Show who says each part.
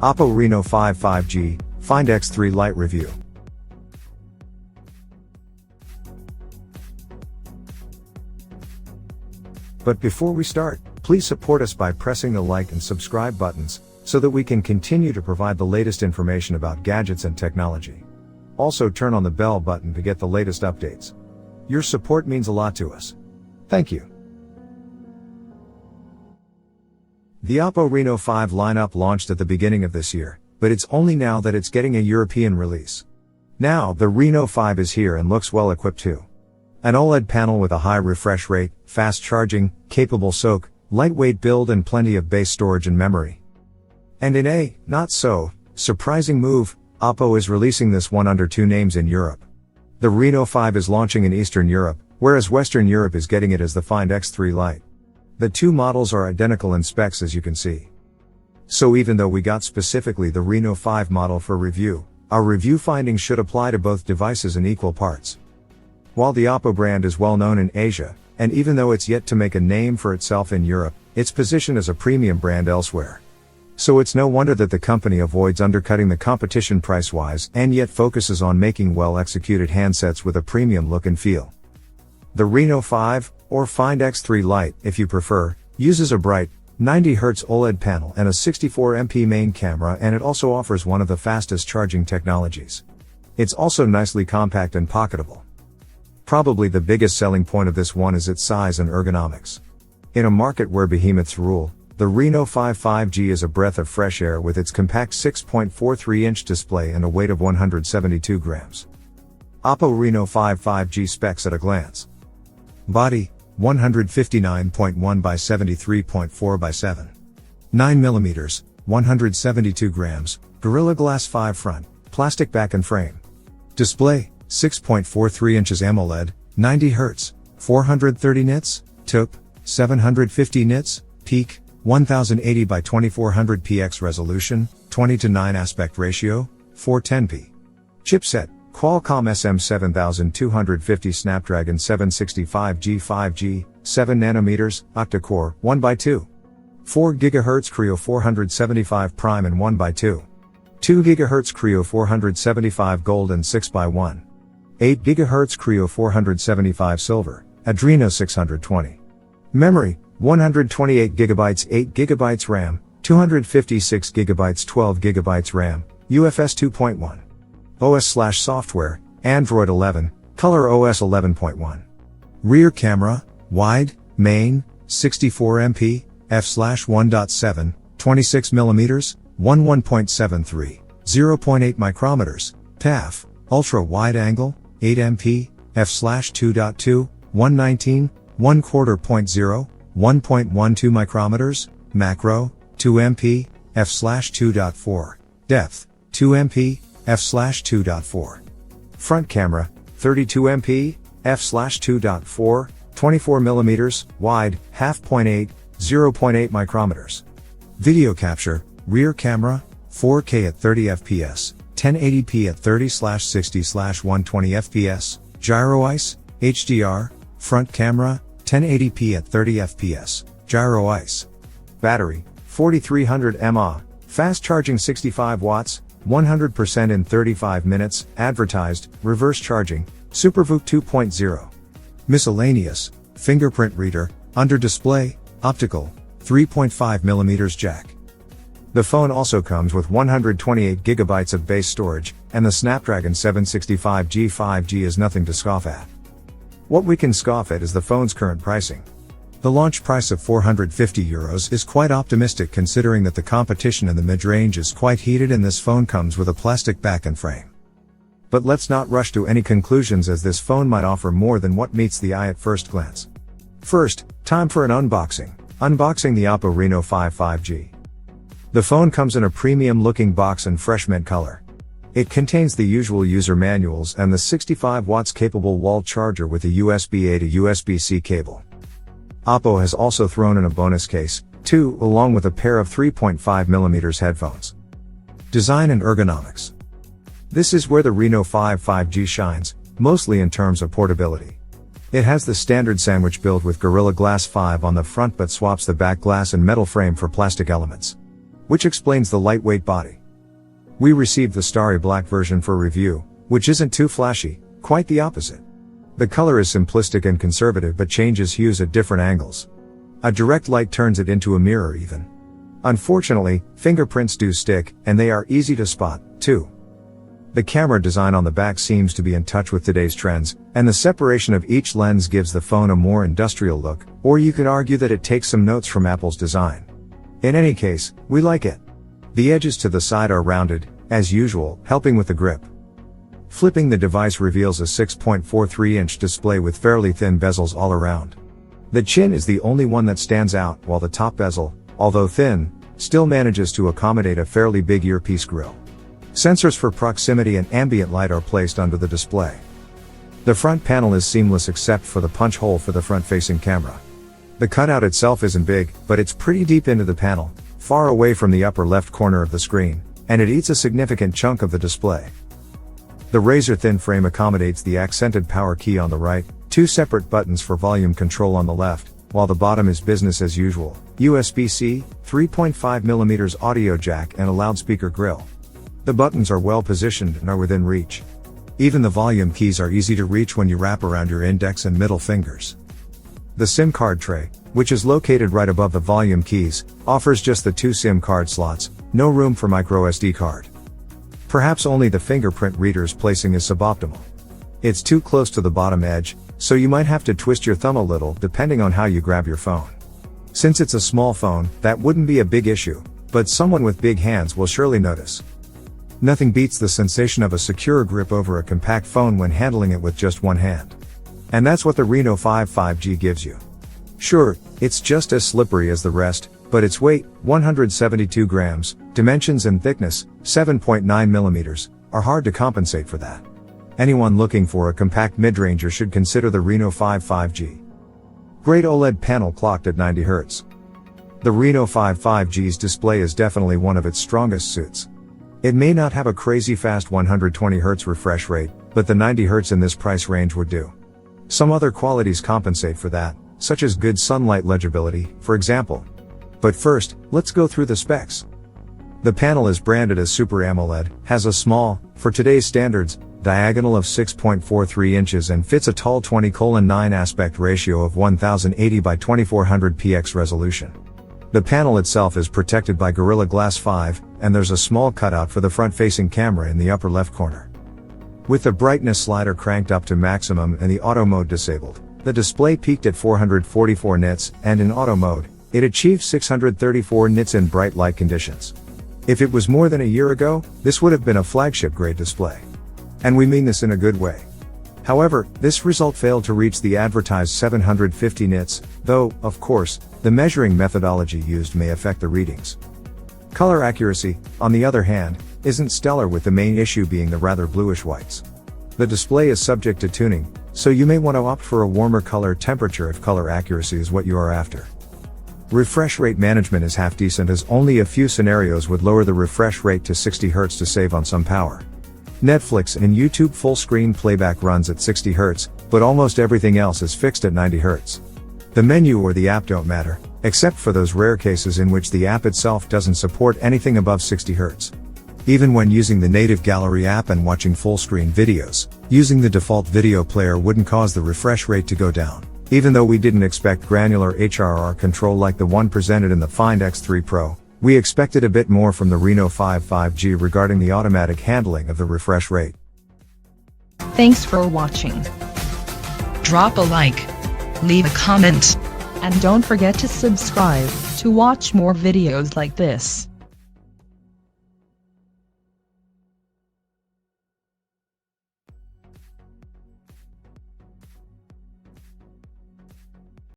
Speaker 1: Oppo Reno5 5G, Find X3 Lite review. But before we start, please support us by pressing the like and subscribe buttons, so that we can continue to provide the latest information about gadgets and technology. Also turn on the bell button to get the latest updates. Your support means a lot to us. Thank you. The Oppo Reno5 lineup launched at the beginning of this year, but it's only now that it's getting a European release. Now, the Reno5 is here and looks well equipped too. An OLED panel with a high refresh rate, fast charging, capable SoC, lightweight build and plenty of base storage and memory. And in a, not so, surprising move, Oppo is releasing this one under two names in Europe. The Reno5 is launching in Eastern Europe, whereas Western Europe is getting it as the Find X3 Lite. The two models are identical in specs as you can see. So even though we got specifically the Reno5 model for review, our review findings should apply to both devices in equal parts. While the Oppo brand is well known in Asia, and even though it's yet to make a name for itself in Europe, its position as a premium brand elsewhere. So it's no wonder that the company avoids undercutting the competition price-wise and yet focuses on making well-executed handsets with a premium look and feel. The Reno5, or Find X3 Lite if you prefer, uses a bright, 90Hz OLED panel and a 64MP main camera, and it also offers one of the fastest charging technologies. It's also nicely compact and pocketable. Probably the biggest selling point of this one is its size and ergonomics. In a market where behemoths rule, the Reno5 5G is a breath of fresh air with its compact 6.43-inch display and a weight of 172 grams. Oppo Reno5 5G specs at a glance. Body, 159.1 by 73.4 by 7. 9mm, 172 grams, Gorilla Glass 5 front, plastic back and frame. Display, 6.43 inches AMOLED, 90 Hz, 430 nits, TOP, 750 nits, peak, 1080 by 2400 px resolution, 20:9 aspect ratio, 410p. Chipset, Qualcomm SM7250 Snapdragon 765G 5G, 7nm, octa-core, 1x2. 4 GHz Creo 475 Prime and 1x2. 2 GHz Creo 475 Gold and 6x1. 8 GHz Creo 475 Silver, Adreno 620. Memory, 128 GB 8 GB RAM, 256 GB 12 GB RAM, UFS 2.1. OS/software, Android 11, Color OS 11.1. Rear camera, wide, main, 64MP, f/1.7, 26mm, 1.73, 0.8 micrometers, TAF, ultra wide angle, 8MP, f/2.2, 119, 1/4.0, 1.12 micrometers, macro, 2MP, f/2.4, depth, 2MP, f/2.4. Front camera, 32MP, f/2.4, 24mm, wide, 1/2.8, 0.8 micrometers. Video capture, rear camera, 4K at 30 fps, 1080p at 30/60/120 fps, gyro ICE, HDR, front camera, 1080p at 30 fps, gyro ICE. Battery, 4300 mAh, fast charging 65 watts, 100% in 35 minutes, advertised, reverse charging, SuperVOOC 2.0. Miscellaneous, fingerprint reader, under display, optical, 3.5mm jack. The phone also comes with 128 GB of base storage, and the Snapdragon 765G 5G is nothing to scoff at. What we can scoff at is the phone's current pricing. The launch price of €450 is quite optimistic considering that the competition in the mid-range is quite heated and this phone comes with a plastic back and frame. But let's not rush to any conclusions as this phone might offer more than what meets the eye at first glance. First, time for an unboxing. Unboxing the Oppo Reno5 5G. The phone comes in a premium-looking box in fresh mint color. It contains the usual user manuals and the 65 watts capable wall charger with a USB-A to USB-C cable. Oppo has also thrown in a bonus case, too, along with a pair of 3.5mm headphones. Design and ergonomics. This is where the Reno5 5G shines, mostly in terms of portability. It has the standard sandwich build with Gorilla Glass 5 on the front but swaps the back glass and metal frame for plastic elements. which explains the lightweight body. We received the starry black version for review, which isn't too flashy, quite the opposite. The color is simplistic and conservative but changes hues at different angles. A direct light turns it into a mirror even. Unfortunately, fingerprints do stick, and they are easy to spot, too. The camera design on the back seems to be in touch with today's trends, and the separation of each lens gives the phone a more industrial look, or you could argue that it takes some notes from Apple's design. In any case, we like it. The edges to the side are rounded, as usual, helping with the grip. Flipping the device reveals a 6.43-inch display with fairly thin bezels all around. The chin is the only one that stands out, while the top bezel, although thin, still manages to accommodate a fairly big earpiece grill. Sensors for proximity and ambient light are placed under the display. The front panel is seamless except for the punch hole for the front-facing camera. The cutout itself isn't big, but it's pretty deep into the panel, far away from the upper left corner of the screen, and it eats a significant chunk of the display. The razor-thin frame accommodates the accented power key on the right, two separate buttons for volume control on the left, while the bottom is business as usual, USB-C, 3.5mm audio jack and a loudspeaker grill. The buttons are well positioned and are within reach. Even the volume keys are easy to reach when you wrap around your index and middle fingers. The SIM card tray, which is located right above the volume keys, offers just the two SIM card slots, no room for microSD card. Perhaps only the fingerprint reader's placing is suboptimal. It's too close to the bottom edge, so you might have to twist your thumb a little depending on how you grab your phone. Since it's a small phone, that wouldn't be a big issue, but someone with big hands will surely notice. Nothing beats the sensation of a secure grip over a compact phone when handling it with just one hand. And that's what the Reno5 5G gives you. Sure, it's just as slippery as the rest, but its weight, 172 grams, dimensions and thickness, 7.9mm, are hard to compensate for that. Anyone looking for a compact mid-ranger should consider the Reno5 5G. Great OLED panel clocked at 90Hz. The Reno5 5G's display is definitely one of its strongest suits. It may not have a crazy fast 120Hz refresh rate, but the 90Hz in this price range would do. Some other qualities compensate for that, such as good sunlight legibility, for example. But first, let's go through the specs. The panel is branded as Super AMOLED, has a small, for today's standards, diagonal of 6.43 inches and fits a tall 20:9 aspect ratio of 1080 by 2400 px resolution. The panel itself is protected by Gorilla Glass 5, and there's a small cutout for the front-facing camera in the upper left corner. With the brightness slider cranked up to maximum and the auto mode disabled, the display peaked at 444 nits, and in auto mode, it achieved 634 nits in bright light conditions. If it was more than a year ago, this would have been a flagship-grade display. And we mean this in a good way. However, this result failed to reach the advertised 750 nits, though, of course, the measuring methodology used may affect the readings. Color accuracy, on the other hand, isn't stellar, with the main issue being the rather bluish whites. The display is subject to tuning, so you may want to opt for a warmer color temperature if color accuracy is what you are after. Refresh rate management is half decent, as only a few scenarios would lower the refresh rate to 60Hz to save on some power. Netflix and YouTube full screen playback runs at 60Hz, but almost everything else is fixed at 90Hz. The menu or the app don't matter, except for those rare cases in which the app itself doesn't support anything above 60Hz. Even when using the native gallery app and watching full screen videos, using the default video player wouldn't cause the refresh rate to go down, even though we didn't expect granular HRR control like the one presented in the Find X3 Pro. We expected a bit more from the Reno5 5G regarding the automatic handling of the refresh rate.
Speaker 2: Thanks for watching. Drop a like, leave a comment, and don't forget to subscribe to watch more videos like this.